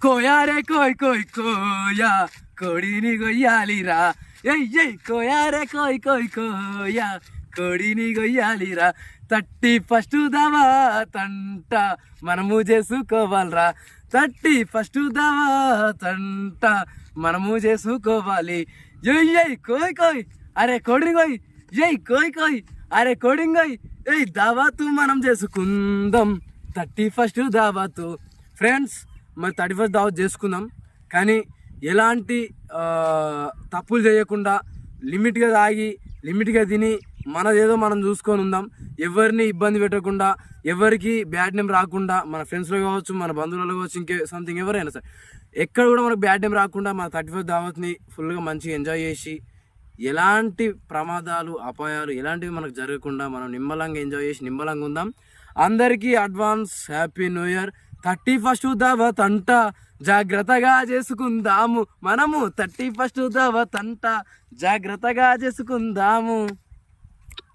కోయారే కోయ్ కోయ్ కోయా కోడిని గొయ్యాలిరా ఎయ్ కోయారే కోయ్ కోయ్ కోయా కోడిని గొయ్యాలిరా 31 దావా తంట మనము చేసుకోవాలరా 31 దావా తంట మనము చేసుకోవాలి ఎయ్ కోయ్ కోయ్ అరే కోడిని కోయ్ కోయ్ కోయ్ అరే కోడిని కోయ్ దావాతు మనం చేసుకుందాం 31 దావాతు ఫ్రెండ్స్ మరి 31 దావత్ చేసుకుందాం కానీ ఎలాంటి తప్పులు చేయకుండా లిమిట్గా తాగి లిమిట్గా తిని మనదేదో మనం చూసుకొని ఉందాం ఎవరిని ఇబ్బంది పెట్టకుండా ఎవరికి బ్యాడ్ నేమ్ రాకుండా మన ఫ్రెండ్స్లో కావచ్చు మన బంధువులలో కావచ్చు ఇంకే సంథింగ్ ఎవరైనా సరే ఎక్కడ కూడా మనకు బ్యాడ్ నేమ్ రాకుండా మన 31 దావత్ని ఫుల్గా మంచిగా ఎంజాయ్ చేసి ఎలాంటి ప్రమాదాలు అపాయాలు ఎలాంటివి మనకు జరగకుండా మనం నిమ్మలంగా ఎంజాయ్ చేసి నిమ్మలంగా ఉందాం అందరికీ అడ్వాన్స్ హ్యాపీ న్యూ ఇయర్ 31 దావత్ అంట జాగ్రత్తగా చేసుకుందాము మనము 31 దావత్ అంట జాగ్రత్తగా చేసుకుందాము.